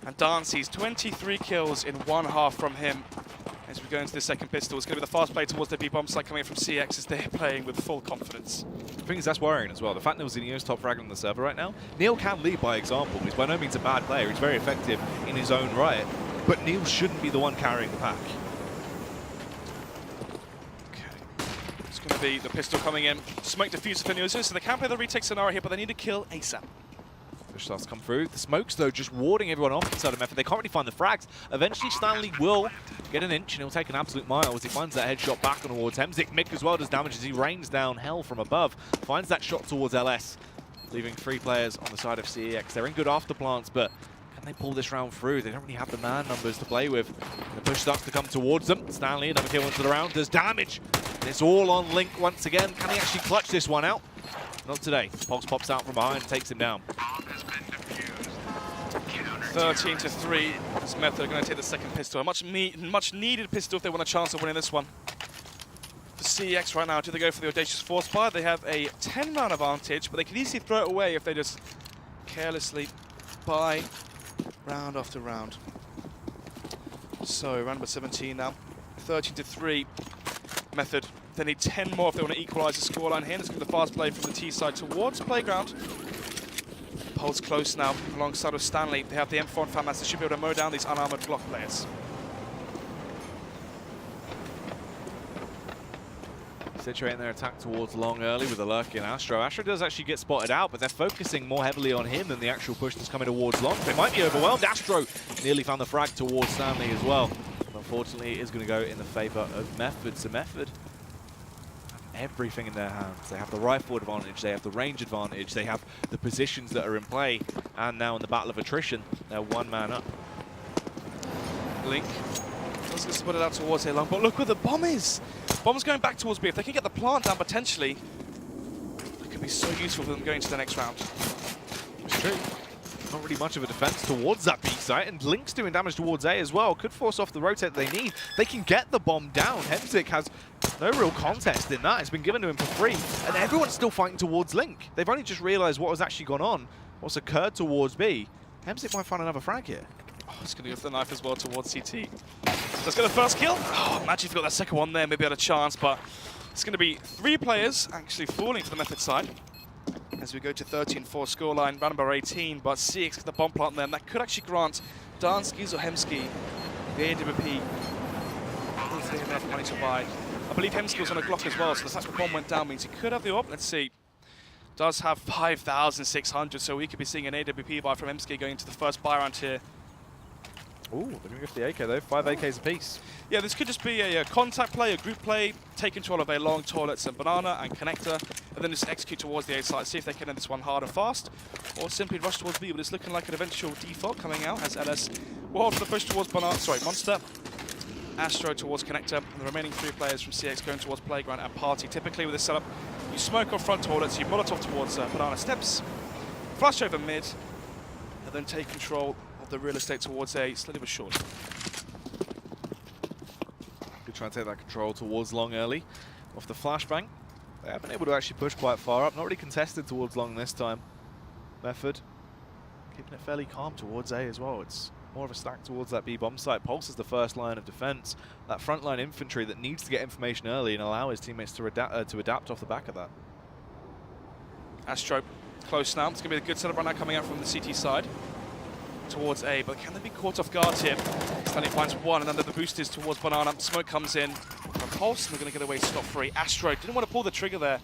And Dancy's 23 kills in one half from him. As we go into the second pistol, it's going to be the fast play towards the B-bomb side coming from CeX as they're playing with full confidence. The thing is, that's worrying as well. The fact that Nilzinho's top fragger on the server right now, Neil can lead by example. He's by no means a bad player. He's very effective in his own right. But Neil shouldn't be the one carrying the pack. It's going to be the pistol coming in. Smoke diffuser for Nilzinho, so they can play the retake scenario here, but they need to kill ASAP. Push starts to come through. The smokes, though, just warding everyone off inside of Method. They can't really find the frags. Eventually, Stanley will get an inch, and he'll take an absolute mile as he finds that headshot back towards Hemzik. Mick as well does damage as he rains down hell from above. Finds that shot towards LS, leaving 3 players on the side of CeX. They're in good afterplants, but can they pull this round through? They don't really have the man numbers to play with. The push starts to come towards them. Stanley, another kill into the round, does damage. And it's all on Link once again. Can he actually clutch this one out? Not today. Pulse pops out from behind and takes him down. 13-3. This Method are going to take the second pistol. A much needed pistol if they want a chance of winning this one. For CeX right now, do they go for the Audacious Force Fire? They have a 10-round advantage, but they can easily throw it away if they just carelessly buy round after round. So, round number 17 now. 13-3. Method. They need 10 more if they want to equalize the scoreline here. It's going to be the fast play from the T side towards Playground. Pole's close now, alongside with Stanley. They have the M4 and FAMAS. They should be able to mow down these unarmored Glock players. Situating their attack towards long early with a lurking Astro. Astro does actually get spotted out, but they're focusing more heavily on him than the actual push that's coming towards long. They might be overwhelmed. Astro nearly found the frag towards Stanley as well. But unfortunately, it is going to go in the favor of Method. So Method have everything in their hands. They have the rifle advantage, they have the range advantage, they have the positions that are in play, and now in the battle of attrition, they're one man up. Link does get spotted out towards A long, but look where the bomb is! Bomb's going back towards B. If they can get the plant down potentially, it could be so useful for them going to the next round. It's true. Not really much of a defense towards that B site, and Link's doing damage towards A as well. Could force off the rotate they need. They can get the bomb down. Hemzik has no real contest in that. It's been given to him for free, and everyone's still fighting towards Link. They've only just realized what has actually gone on, what's occurred towards B. Hemzik might find another frag here. Oh, it's going to go for the knife as well towards CT. Let's get the first kill. Oh, imagine if we got that second one there, maybe had a chance, but it's going to be 3 players actually falling to the Method side. As we go to 13-4 scoreline, round number 18, but CeX got the bomb plant there, and that could actually grant Danskis or Hemsky the AWP clear there for money to buy. I believe Hemsky was on a Glock as well, so the fact that bomb went down means he could have the op. Let's see. Does have 5,600, so we could be seeing an AWP buy from Hemsky going into the first buy round here. Ooh, they're going to go for the AK though. 5 AKs apiece. Yeah, this could just be a contact play, a group play, take control of a long toilets and banana and connector, and then just execute towards the A site, see if they can end this one hard and fast, or simply rush towards B, but it's looking like an eventual default coming out as LS will hold for the push towards banana, sorry, Monster, Astro towards connector, and the remaining 3 players from CeX going towards playground and party. Typically with this setup, you smoke on front toilets, you Molotov towards banana steps, flash over mid, and then take control of the real estate towards A, slowly but surely. Good try and take that control towards long early. Off the flashbang. They haven't been able to actually push quite far up. Not really contested towards long this time. Method keeping it fairly calm towards A as well. It's more of a stack towards that B bomb site. Pulse is the first line of defense. That frontline infantry that needs to get information early and allow his teammates to adapt off the back of that. Astro close now. It's going to be a good setup right now coming out from the CT side towards A, but can they be caught off guard here? Stanley finds one, and then the boost is towards banana. Smoke comes in from Pulse, and they're going to get away scot-free. Astro didn't want to pull the trigger there.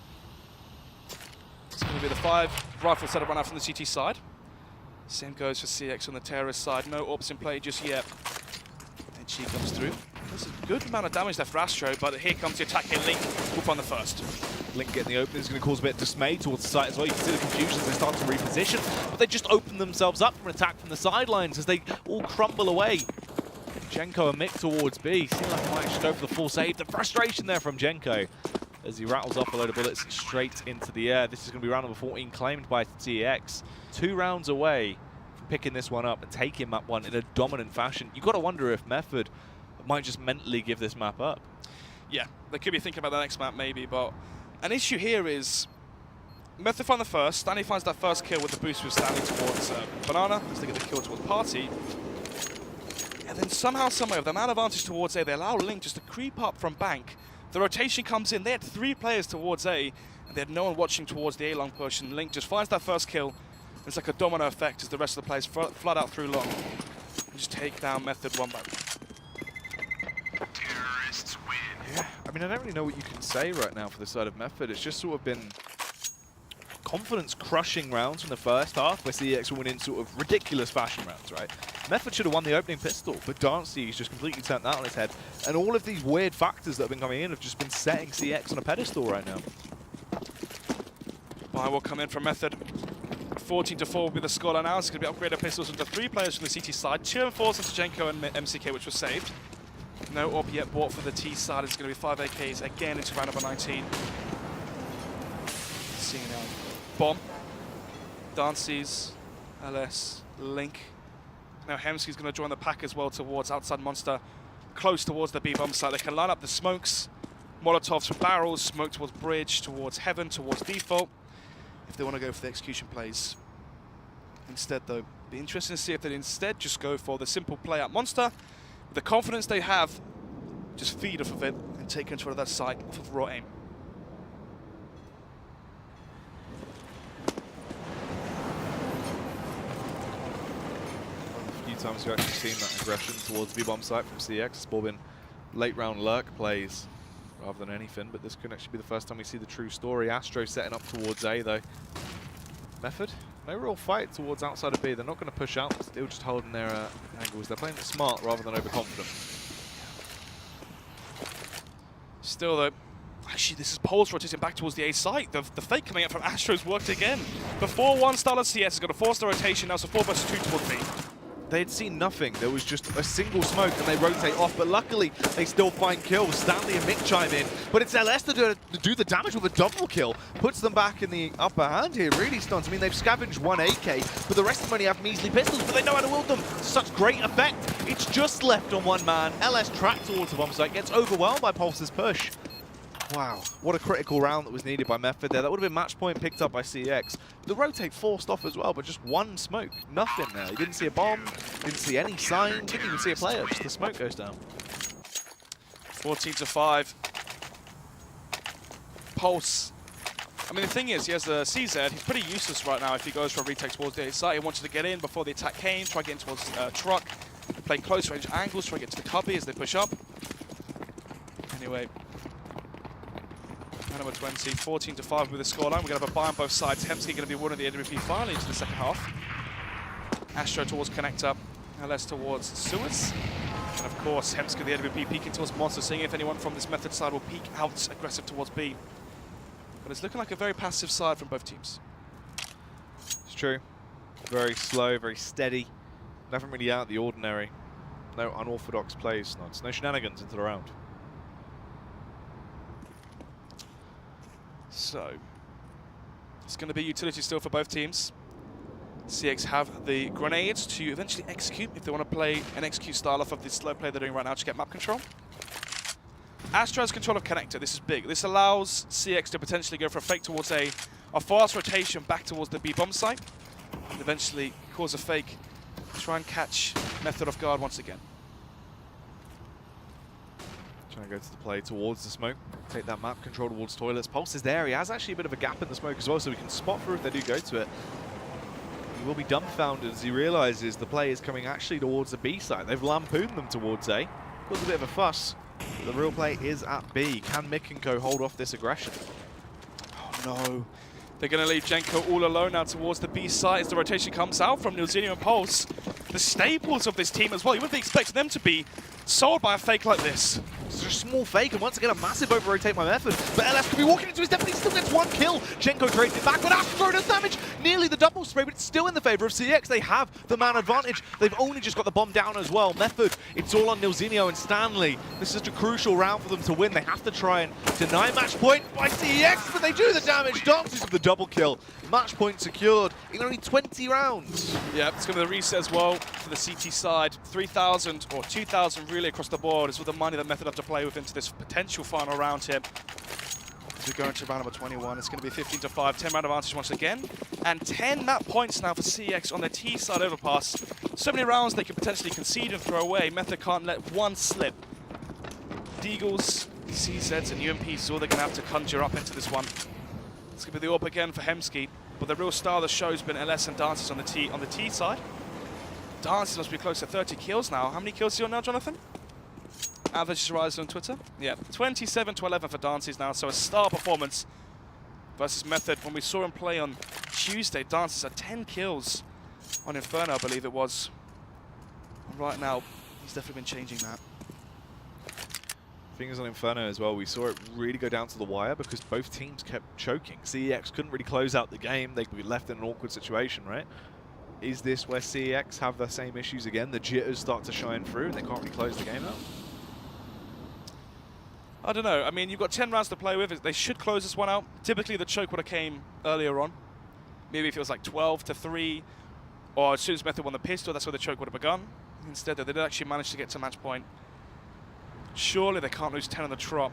It's going to be the 5 rifle setup right now from the CT side. Same goes for CeX on the terrorist side. No orbs in play just yet. And she comes through. There's a good amount of damage there for Astro, but here comes the attack here. Link will find the first. Link getting the opening is going to cause a bit of dismay towards the site as well. You can see the confusion as they start to reposition, but they just open themselves up for an attack from the sidelines as they all crumble away. Jenko and Mick towards B. Seems like he might just go for the full save. The frustration there from Jenko as he rattles off a load of bullets straight into the air. This is going to be round number 14 claimed by CeX. 2 rounds away from picking this one up and taking map 1 in a dominant fashion. You've got to wonder if Method might just mentally give this map up. Yeah, they could be thinking about the next map maybe, but an issue here is Method find the first. Stanley finds that first kill with the boost with Stanley towards banana as they get the kill towards party. And then somehow, somewhere, with the man advantage towards A, they allow Link just to creep up from bank. The rotation comes in. They had 3 players towards A, and they had no one watching towards the A-long push, and Link just finds that first kill. It's like a domino effect as the rest of the players flood out through long and just take down Method one by one. Terrorists win. Yeah, I mean, I don't really know what you can say right now for the side of Method. It's just sort of been confidence-crushing rounds from the first half, where CeX were winning sort of ridiculous fashion rounds, right? Method should have won the opening pistol, but Dancy's just completely turned that on his head. And all of these weird factors that have been coming in have just been setting CeX on a pedestal right now. Buy will come in from Method. 14-4 will be the scoreline now. It's going to be upgraded pistols into 3 players from the CT side. 2 and 4s into Jenko and MCK, which was saved. No orb yet bought for the T side. It's going to be 5 AKs again into round number 19. Seeing now. Bomb. Dancy's, LS, Link. Now Hemsky's going to join the pack as well towards outside Monster. Close towards the B-bomb site. They can line up the smokes. Molotovs from barrels. Smoke towards bridge, towards heaven, towards default. If they want to go for the execution plays. Instead though, be interesting to see if they instead just go for the simple play at Monster. With the confidence they have, just feed off of it and take control of that site with raw aim. Times we've actually seen that aggression towards the B-bomb site from CeX. It's all been late round lurk plays rather than anything, but this could actually be the first time we see the true story. Astro setting up towards A though. Method, no real fight towards outside of B. They're not going to push out, still just holding their angles. They're playing it smart rather than overconfident. Still though, actually this is Pulse rotating back towards the A site. The fake coming out from Astro's worked again. The 4-1 style of CS has got to force the rotation now, so 4 versus 2 towards B. They had seen nothing. There was just a single smoke and they rotate off, but luckily they still find kills. Stanley and Mick chime in, but it's LS to do the damage with a double kill. Puts them back in the upper hand here, really stunts. I mean, they've scavenged 1 AK, but the rest of them only have measly pistols, but they know how to wield them. Such great effect. It's just left on 1 man. LS tracked towards the bomb site, gets overwhelmed by Pulse's push. Wow, what a critical round that was needed by Method there. That would have been match point picked up by CeX. The rotate forced off as well, but just 1 smoke. Nothing there. You didn't see a bomb, didn't see any sign, didn't even see a player, just the smoke goes down. 14-5. Pulse. I mean, the thing is, he has the CZ. He's pretty useless right now if he goes for a retake towards the A site. He wanted to get in before the attack came, try getting towards truck, play close range angles, try to get to the cubby as they push up. Anyway, number 20, 14-5 with the scoreline. We're going to have a buy on both sides. Hemsky going to be winning the AWP finally into the second half. Astro towards Connector, LS towards Suez. And of course, Hemsky, the AWP, peeking towards Monster, seeing if anyone from this Method side will peek out aggressive towards B. But it's looking like a very passive side from both teams. It's true. Very slow, very steady. Nothing really out of the ordinary. No unorthodox plays, Snods. No shenanigans into the round. So, it's going to be utility still for both teams. CeX have the grenades to eventually execute if they want to play an execute style off of the slow play they're doing right now to get map control. Astro has control of Connector. This is big. This allows CeX to potentially go for a fake towards A, a fast rotation back towards the B bomb site, and eventually cause a fake, try and catch Method off guard once again. Trying to go to the play towards the smoke. Take that map control towards toilets. Pulse is there. He has actually a bit of a gap in the smoke as well, so we can spot through if they do go to it. He will be dumbfounded as he realizes the play is coming actually towards the B side. They've lampooned them towards A. Caused a bit of a fuss. The real play is at B. Can Mick and Co hold off this aggression? Oh no. They're going to leave Jenko all alone now towards the B side as the rotation comes out from Nilzinho and Pulse. The staples of this team as well. You wouldn't be expecting them to be sold by a fake like this. It's just a small fake, and once again, a massive over-rotate by Method. But LS could be walking into his depth, and he still gets one kill. Jenko trades it back, but Astro does damage. Nearly the double spray, but it's still in the favor of CeX. They have the man advantage. They've only just got the bomb down as well. Method, it's all on Nilzinho and Stanley. This is such a crucial round for them to win. They have to try and deny match point by CeX, but they do the damage. Dances with the double kill. Match point secured in only 20 rounds. Yeah, it's going to be the reset as well for the CT side. 3,000 or 2,000 really across the board is with the money that Method have to play with into this potential final round here. As we go into round number 21, it's going to be 15-5, 10 round advantage once again. And 10 map points now for CeX on their T side overpass. So many rounds they could potentially concede and throw away. Method can't let one slip. Deagles, CZs and UMPs is all they're going to have to conjure up into this one. It's going to be the AWP again for Hemsky, but the real star of the show has been LS and Dances on the T side. Dances must be close to 30 kills now. How many kills is he on now, Jonathan? Average Horizon on Twitter? Yeah, 27-11 for Dances now, so a star performance versus Method. When we saw him play on Tuesday, Dances had 10 kills on Inferno, I believe it was. And right now, he's definitely been changing that. Thing is on Inferno as well, we saw it really go down to the wire because both teams kept choking. CeX couldn't really close out the game. They could be left in an awkward situation, right? Is this where CeX have the same issues again? The jitters start to shine through and they can't really close the game out? I don't know. I mean, you've got 10 rounds to play with. They should close this one out. Typically, the choke would have came earlier on. Maybe if it was like 12-3, or as soon as Method won the pistol, that's where the choke would have begun. Instead, they did actually manage to get to match point. Surely they can't lose 10 on the trot,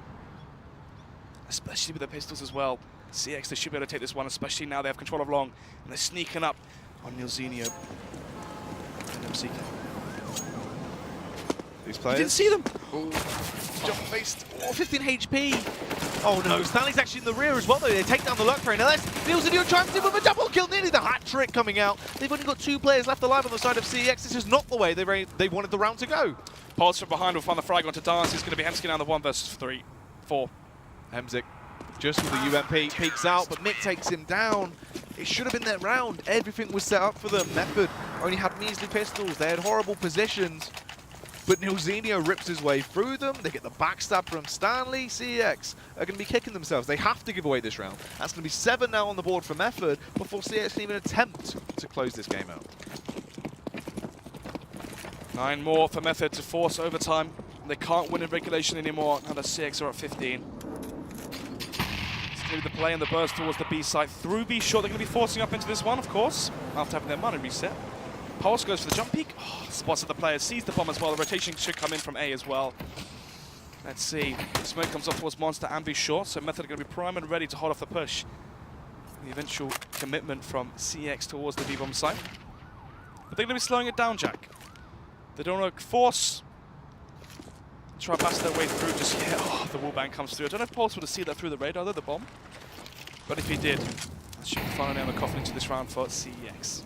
especially with the pistols as well. CeX, they should be able to take this one, especially now they have control of long, and they're sneaking up on Nilzinho and MCK. These players. You didn't see them. Ooh. Jump faced. Oh, 15 HP. Oh no, Stanley's actually in the rear as well though. They take down the luck train. Now that's Nilzinho trying to with a double kill, nearly the hat trick coming out. They've only got 2 players left alive on the side of CeX. This is not the way they wanted the round to go. Pulse from behind will find the frag onto Dance. It's going to be Hemsky now the 1 versus 3, 4. Hemzik just with the UMP peeks out, but Mick takes him down. It should have been that round. Everything was set up for them. Method only had measly pistols. They had horrible positions. But Nilzinho rips his way through them. They get the backstab from Stanley. CeX are going to be kicking themselves. They have to give away this round. That's going to be 7 now on the board for Method before CeX can even attempt to close this game out. 9 more for Method to force overtime. They can't win in regulation anymore. Now the CeX are at 15. It's going to be the play and the burst towards the B site through B short. They're going to be forcing up into this one, of course, after having their money reset. Pulse goes for the jump peek. Oh, spots at the player, sees the bomb as well. The rotation should come in from A as well. Let's see. Smoke comes off towards Monster and B short, so Method are going to be prime and ready to hold off the push. The eventual commitment from CeX towards the B-bomb site. But they're going to be slowing it down, Jack. They don't want to force, try to pass their way through just yet. Oh, the wallbang comes through. I don't know if Pulse would have seen that through the radar, though, the bomb. But if he did, that should be finally on the coffin into this round for CeX.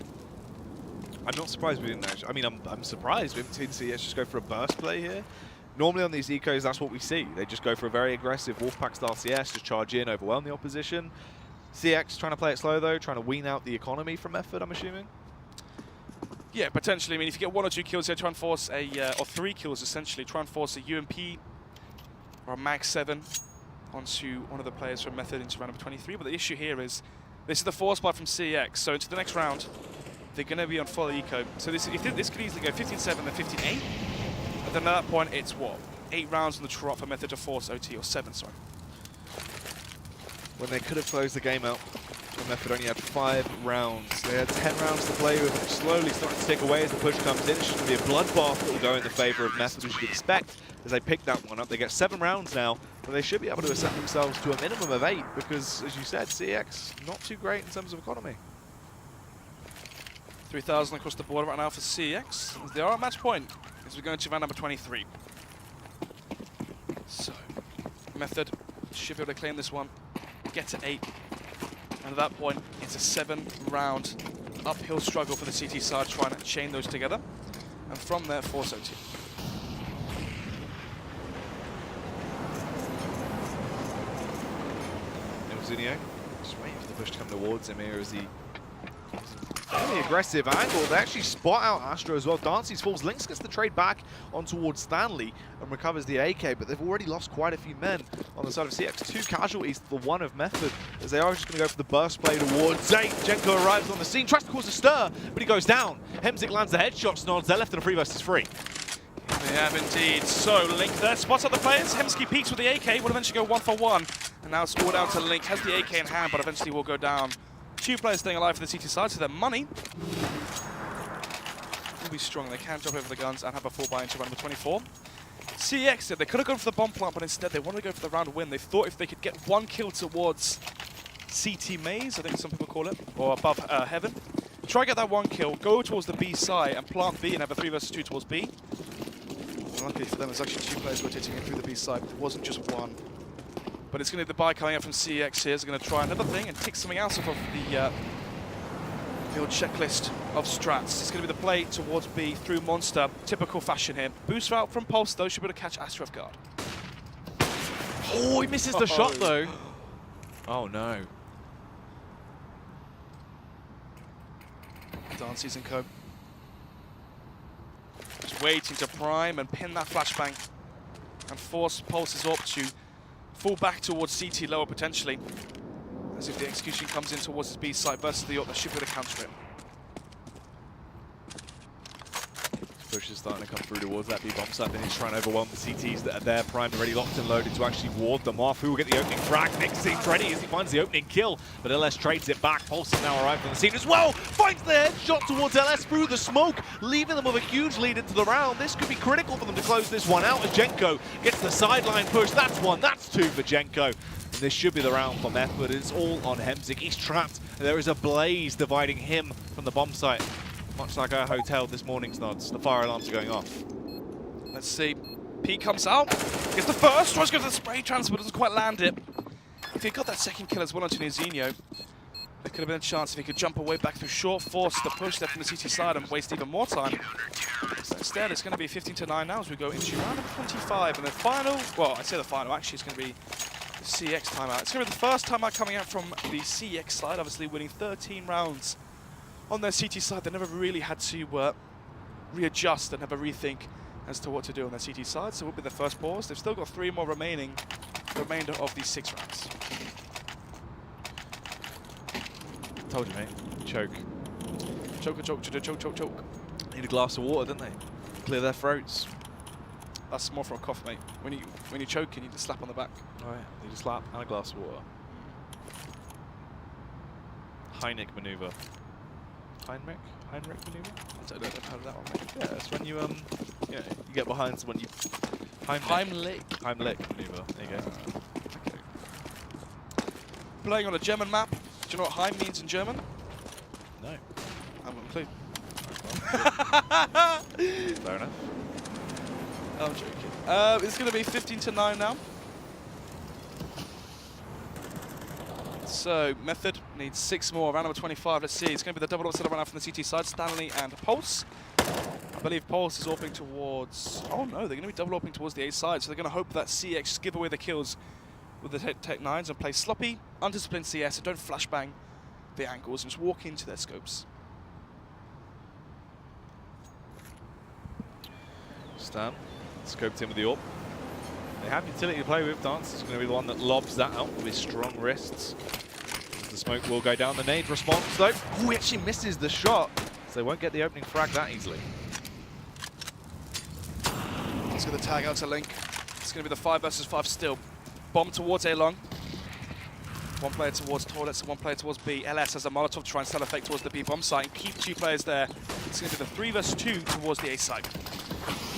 I'm not surprised we didn't actually. I mean, I'm surprised we haven't seen CeX just go for a burst play here. Normally on these ecos, that's what we see. They just go for a very aggressive Wolfpack style CS, just charge in, overwhelm the opposition. CeX trying to play it slow though, trying to wean out the economy from Method, I'm assuming. Yeah, potentially. I mean, if you get 1 or 2 kills here, try and force a, or 3 kills essentially, try and force a UMP or a Mag 7 onto one of the players from Method into round number 23. But the issue here is, this is the force buy from CeX, so into the next round, they're going to be on full eco. So this could easily go 15-7 and 15-8. And then at that point, it's what? 8 rounds on the trot for Method to force OT, or 7, sorry. When they could have closed the game out, the Method only had 5 rounds. They had 10 rounds to play with, and slowly starting to tick away as the push comes in. It's just going to be a bloodbath that will go in the favour of Method, which you'd expect as they pick that one up. They get 7 rounds now, but they should be able to ascend themselves to a minimum of 8 because, as you said, CeX not too great in terms of economy. 3,000 across the board right now for CeX. They are at match point as we go into round number 23. So, Method should be able to claim this one, get to 8. And at that point, it's a 7-round uphill struggle for the CT side, trying to chain those together. And from there, force OT. Zinio just waiting for the push to come towards him here as he fairly aggressive angle. They actually spot out Astro as well. Dancy's falls. Lynx gets the trade back on towards Stanley and recovers the AK, but they've already lost quite a few men on the side of CeX. 2 casualties to the 1 of Method, as they are just going to go for the burst play towards Zane. Jenko arrives on the scene, tries to cause a stir, but he goes down. Hemzik lands the headshot, Snods. They're left in a 3 versus 3. They have indeed. So, Link there spots out the players. Hemsky peeks with the AK, will eventually go 1 for 1. And now it's all down to Link. Has the AK in hand, but eventually will go down. 2 players staying alive for the CT side, so their money will be strong. They can jump over the guns and have a full buy into round number 24. CeX did. They could have gone for the bomb plant, but instead they wanted to go for the round win. They thought if they could get 1 kill towards CT Maze, I think some people call it, or above Heaven, try to get that 1 kill, go towards the B side and plant B and have a 3 versus 2 towards B. And luckily for them, there's actually 2 players rotating in through the B side. It wasn't just 1. But it's going to be the buy coming up from CeX here. Is going to try another thing and tick something else off of the old checklist of strats. It's going to be the play towards B through Monster. Typical fashion here. Boost out from Pulse, though, should be able to catch Astro off guard. Oh, he misses the shot, though. Oh, no. Dancy's and co. Just waiting to prime and pin that flashbang and force Pulse's up to fall back towards CT lower potentially. As if the execution comes in towards his B side versus the York, that should be able to counter it. Push is starting to come through towards that B-bomb site, and he's trying to overwhelm the CTs that are there, primed, already locked and loaded to actually ward them off. Who will get the opening frag? Nick seems ready as he finds the opening kill, but LS trades it back. Pulse has now arrived on the scene as well. Finds the headshot towards LS through the smoke, leaving them with a huge lead into the round. This could be critical for them to close this one out as Jenko gets the sideline push. That's 1, that's 2 for Jenko. And this should be the round for Meth, but it's all on Hemzik. He's trapped. There is a blaze dividing him from the bomb site. Much like our hotel this morning, Snods. The fire alarms are going off. Let's see. P comes out. Gets the first. Tries to go to the spray transfer, but doesn't quite land it. If he got that second kill as well onto Nizinho, there could have been a chance if he could jump away back through short, force the push there from the CT side and waste even more time. So instead, it's going to be 15-9 now as we go into round number 25. And the final, well, I say the final, actually it's going to be the CeX timeout. It's going to be the first timeout coming out from the CeX side, obviously winning 13 rounds on their CT side. They never really had to readjust and have a rethink as to what to do on their CT side, so it will be the first pause. They've still got 3 more remaining, the remainder of these 6 rounds. Told you, mate. Choke. Choke. Need a glass of water, didn't they? Clear their throats. That's more for a cough, mate. When you choke, you need to slap on the back. Oh yeah, need a slap and a glass of water. Heineck maneuver. Heinrich maneuver? I don't know if I've heard of that one, mate. Yeah, that's when you you get behind someone. You Heimlich maneuver. There you go. Okay. Playing on a German map. Do you know what Heim means in German? No. I haven't a clue. Fair enough. I'm joking. It's going to be 15-9 now. So, Method needs 6 more, round number 25. Let's see, it's going to be the double upset run out from the CT side, Stanley and Pulse. I believe Pulse is AWPing towards... Oh no, they're going to be double AWPing towards the A side, so they're going to hope that CeX give away the kills with the Tech 9s and play sloppy, undisciplined CS and don't flashbang the angles and just walk into their scopes. Stan, scoped in with the AWP. They have utility to play with. Dance is going to be the one that lobs that out with his strong wrists. The smoke will go down. The nade response though. Ooh, he actually misses the shot. So they won't get the opening frag that easily. Let's get the tag out to Link. It's going to be the 5 versus 5 still. Bomb towards A long. One player towards toilets, one player towards B. LS has a Molotov try and sell effect towards the B bomb site and keep 2 players there. It's going to be the 3 versus 2 towards the A side.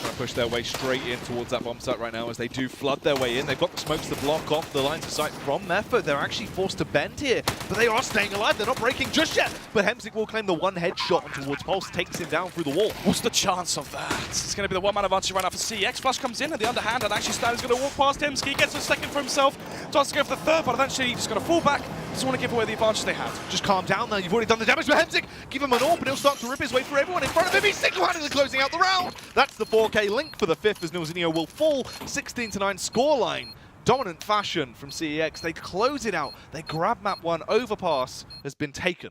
Trying to push their way straight in towards that bomb site right now as they do flood their way in. They've got the smokes to block off the lines of sight from Method. They're actually forced to bend here, but they are staying alive. They're not breaking just yet. But Hemsik will claim the one headshot on towards Pulse, takes him down through the wall. What's the chance of that? It's going to be the one-man advantage right now for CeX. Flash comes in at the underhand, and actually Stan is going to walk past him. Ski gets a second for himself. Tries to go for the third, but eventually he's just going to fall back. Doesn't want to give away the advantage they had. Just calm down now. You've already done the damage to Hemsik. Give him an AWP, and he'll start to rip his way through everyone in front of him. He's single-handedly closing out the round. That's the 4K Link for the 5th as Nilzinho will fall. 16-9 scoreline. Dominant fashion from CeX. They close it out. They grab map 1. Overpass has been taken.